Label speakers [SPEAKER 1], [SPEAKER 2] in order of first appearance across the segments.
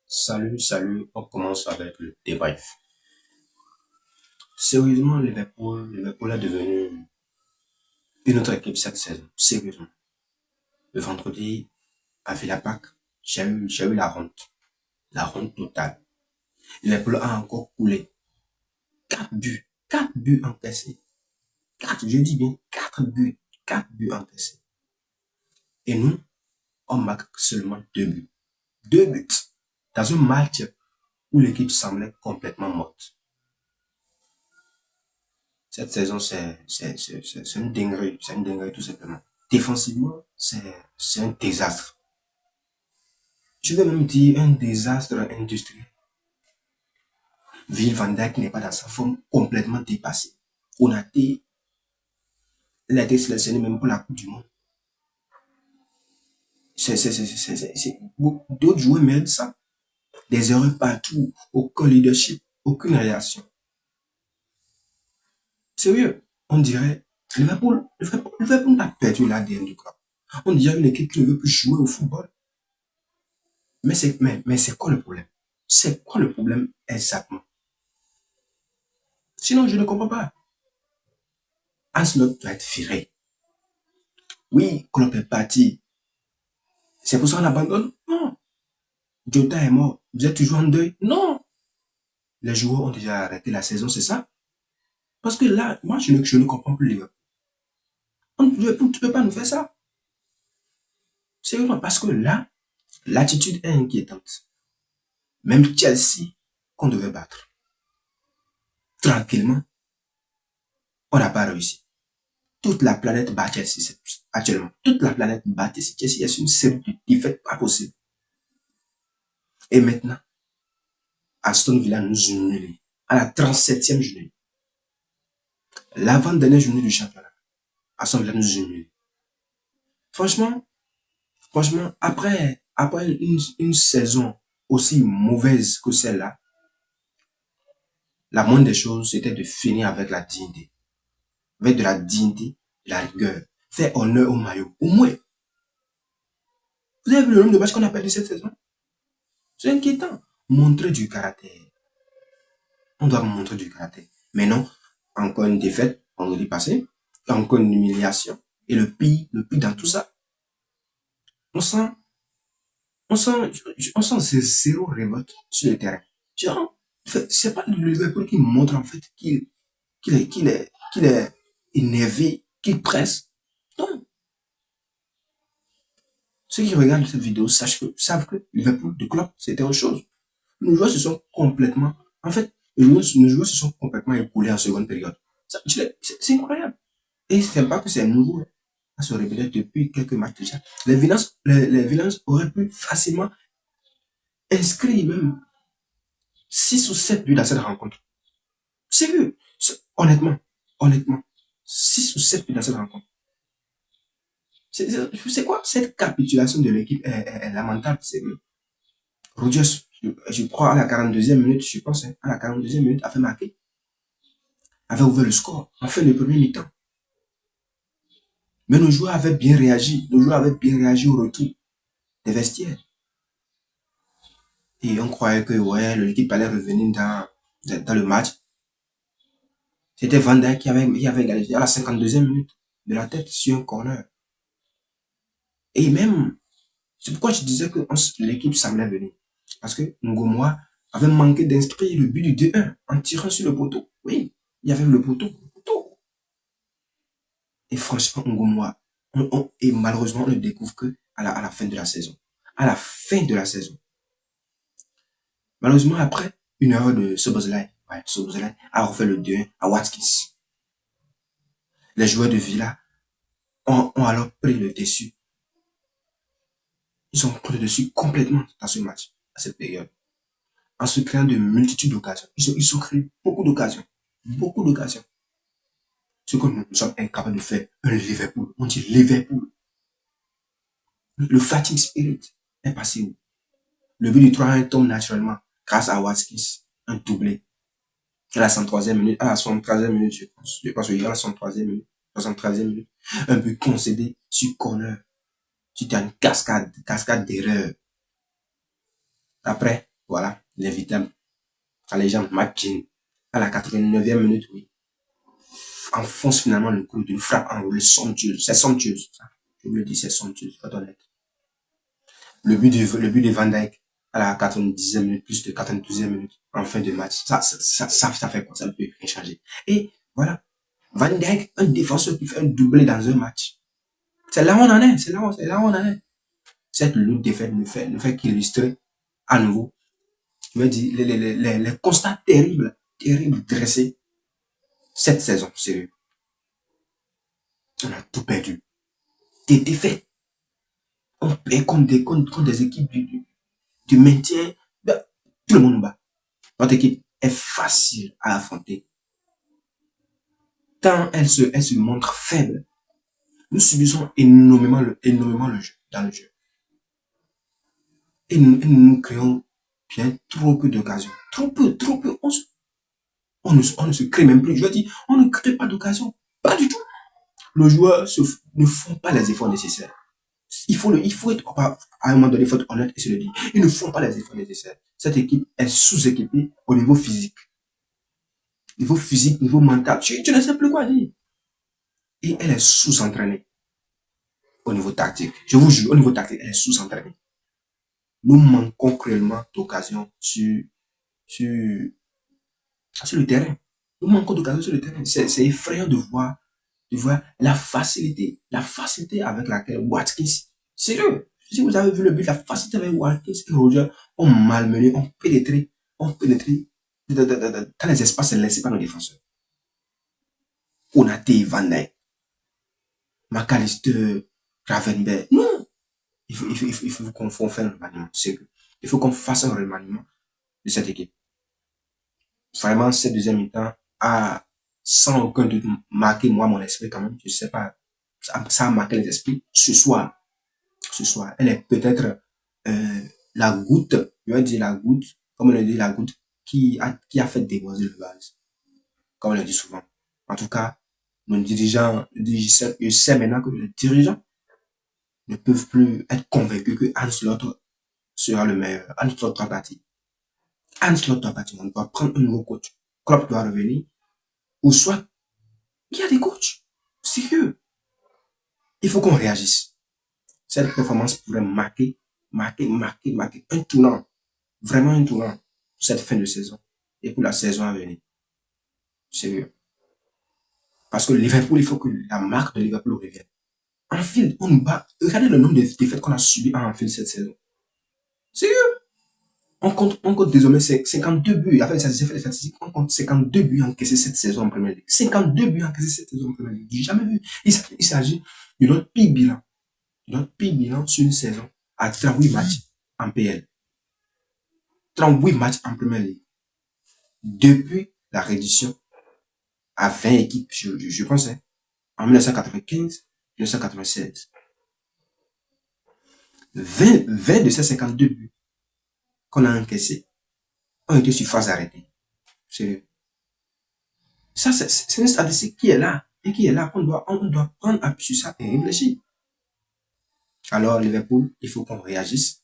[SPEAKER 1] Salut, on commence avec le débrief. Sérieusement, Liverpool est devenu une autre équipe cette saison. Sérieusement. Le vendredi, à Villa Park, j'ai eu la honte. La honte totale. Liverpool a encore coulé 4 buts. 4 buts encaissés. 4, je dis bien 4 buts. 4 buts encaissés. Et nous, on marque seulement 2 buts. 2 buts. Dans un match où l'équipe semblait complètement morte. Cette saison, c'est une dinguerie. C'est une dinguerie tout simplement. Défensivement, c'est un désastre. Je vais même dire un désastre industriel. Ville Van Dijk n'est pas dans sa forme, complètement dépassé. Konaté, il a été sélectionné même pour la Coupe du Monde. D'autres joueurs méritent ça. Des erreurs partout, aucun leadership, aucune réaction. Sérieux, on dirait, Liverpool a perdu l'ADN du club. On dirait une équipe qui ne veut plus jouer au football. Mais c'est quoi le problème? C'est quoi le problème exactement? Sinon, je ne comprends pas. Ancelotti doit être viré. Oui, Klopp est parti. C'est pour ça qu'on abandonne? Non. Jota est mort. Vous êtes toujours en deuil? Non. Les joueurs ont déjà arrêté la saison, c'est ça? Parce que là, moi, je ne comprends plus les gars. Tu ne peux pas nous faire ça. Sérieusement, parce que là, l'attitude est inquiétante. Même Chelsea, qu'on devait battre tranquillement, on n'a pas réussi. Toute la planète bat Chelsea actuellement. Toute la planète bat Chelsea. Chelsea est une série de défaites pas possible. Et maintenant, Aston Villa nous humilie. À la 37e journée. L'avant-dernière journée du championnat. Aston Villa nous humilie. Franchement, après une saison aussi mauvaise que celle-là, la moindre des choses, c'était de finir avec la dignité. Avec de la dignité, de la rigueur. Faire honneur au maillot. Au moins. Vous avez vu le nombre de matchs qu'on a perdu cette saison? C'est inquiétant. Montrer du caractère. On doit montrer du caractère. Mais non, encore une défaite vendredi passé, encore une humiliation. Et le pire dans tout ça, on sent, on sent zéro révolte sur le terrain. Genre, c'est pas le Liverpool qui montre en fait qu'il est énervé, qu'il presse. Non. Ceux qui regardent cette vidéo savent que Liverpool de club, c'était autre chose. Nos joueurs se sont complètement, en fait, nos joueurs se sont complètement écoulés en seconde période. C'est incroyable. Et c'est pas que c'est nouveau. Ça se répétait depuis quelques matchs déjà. Les villains auraient pu facilement inscrire même 6 ou 7 buts dans cette rencontre. Sérieux. Honnêtement. 6 ou 7 buts dans cette rencontre. C'est quoi? Cette capitulation de l'équipe est lamentable, sérieux. Rodgers, je crois à la 42e minute, je pense, hein, à la 42e minute, a fait marquer, avait ouvert le score, a fait le premier mi-temps. Mais nos joueurs avaient bien réagi. Nos joueurs avaient bien réagi au retour des vestiaires. Et on croyait que ouais, l'équipe allait revenir dans le match. C'était Van Dijk qui avait égalisé à la 52e minute de la tête sur un corner. Et même, c'est pourquoi je disais que l'équipe semblait venir. Parce que Ngomoa avait manqué d'inscrire le but du 2-1 en tirant sur le poteau. Oui, il y avait le poteau. Et franchement, Ngomoa, et malheureusement, on ne découvre que à la fin de la saison. À la fin de la saison. Malheureusement, après, une erreur de Szoboszlai, ouais, Szoboszlai a refait le 2-1 à Watkins. Les joueurs de Villa ont alors pris le dessus. Ils ont pris le dessus complètement dans ce match, à cette période. En se créant de multitudes d'occasions. Ils ont créé beaucoup d'occasions. Beaucoup d'occasions. Ce que nous sommes incapables de faire, un Liverpool. On dit Liverpool. Le fighting spirit est passé où? Le but du 3-1 tombe naturellement grâce à Watkins. Un doublé. À la 103e minute, à la 73e minute, je pense. Je pense qu'il y a la 103e minute. 73e minute. Un but concédé sur corner. Suite à une cascade d'erreurs. Après, L'invitable, la légende McKean, à la 89e minute, oui, enfonce finalement le coup d'une frappe en le somptueuse. C'est somptueuse, ça. Je vous le dis, c'est somptueuse, faut être honnête. Le but de Van Dijk à la 90e minute, plus de 92e minute, en fin de match. Ça fait quoi? Ça ne peut rien changer. Et voilà. Van Dijk, un défenseur qui fait un doublé dans un match. C'est là où on en est. C'est là où on en est. Cette lutte défaite ne fait qu'illustrer à nouveau, je veux dire, les constats terribles dressés cette saison, sérieux. On a tout perdu. Des défaites. On perd contre des équipes du maintien. Ben, tout le monde nous bat. Notre équipe est facile à affronter. Tant elle se montre faible, nous subissons énormément le jeu, dans le jeu. Et nous créons bien trop peu d'occasions. Trop peu. On ne se crée même plus. Je veux dire, on ne crée pas d'occasion. Pas du tout. Les joueurs ne font pas les efforts nécessaires. Il faut être, à un moment donné, il faut être honnête et se le dire. Ils ne font pas les efforts nécessaires. Cette équipe est sous-équipée au niveau physique. Niveau physique, niveau mental. Tu ne sais plus quoi dire. Et elle est sous-entraînée au niveau tactique. Je vous jure, au niveau tactique, elle est sous-entraînée. Nous manquons cruellement d'occasions sur, sur le terrain. Nous manquons d'occasions sur le terrain. C'est effrayant de voir la facilité avec laquelle Watkins, sérieux, si vous avez vu le but, la facilité avec Watkins et Roger ont malmené, ont pénétré dans les espaces laissés par nos défenseurs. Konaté, Van Dijk, McAllister, Gravenberch. Non, il faut qu'on fasse un remaniement, sérieux. Il faut qu'on fasse un remaniement de cette équipe. Vraiment, cette deuxième mi-temps a, sans aucun doute, marqué moi mon esprit quand même. Je sais pas, ça a marqué les esprits ce soir. Elle est peut-être la goutte, je vais dire la goutte, comme on le dit, la goutte qui a fait déborder le vase, comme on le dit souvent. En tout cas, nos dirigeants, je sais maintenant que les dirigeants ne peuvent plus être convaincus que Hans Slot sera le meilleur. Hans Slot doit partir. Hans Slot doit partir. On doit prendre un nouveau coach. Klopp doit revenir. Ou soit, il y a des coachs. Sérieux. Il faut qu'on réagisse. Cette performance pourrait marquer un tournant. Vraiment un tournant pour cette fin de saison et pour la saison à venir. Sérieux. Parce que Liverpool, il faut que la marque de Liverpool revienne. Anfield, on nous bat. Regardez le nombre de défaites qu'on a subi à Anfield cette saison. Sérieux. On compte désormais 52 buts. Avec ça, j'ai fait les statistiques. On compte 52 buts encaissés cette saison en Première Ligue. 52 buts encaissés cette saison en Première Ligue. J'ai jamais vu. Il s'agit de notre pire bilan. Notre pire bilan sur une saison à 38 matchs en PL. 38 matchs en Première Ligue. Depuis la réduction à 20 équipes, je pensais, en 1995, 1996. 20 de ces 52 buts qu'on a encaissés ont été sur phase arrêtée. Sérieux. Ça, c'est une statistique qui est là. Et qui est là. On doit prendre appui sur ça et réfléchir. Alors, Liverpool, il faut qu'on réagisse.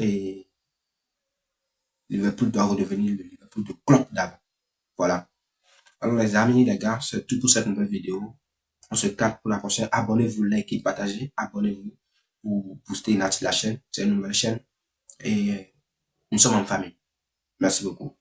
[SPEAKER 1] Et Liverpool doit redevenir le Liverpool de Klopp d'avant. Voilà. Alors, les amis, les gars, c'est tout pour cette nouvelle vidéo. On se capte pour la prochaine. Abonnez-vous, likez, partagez. Abonnez-vous pour booster la chaîne. C'est une nouvelle chaîne. Et nous sommes en famille. Merci beaucoup.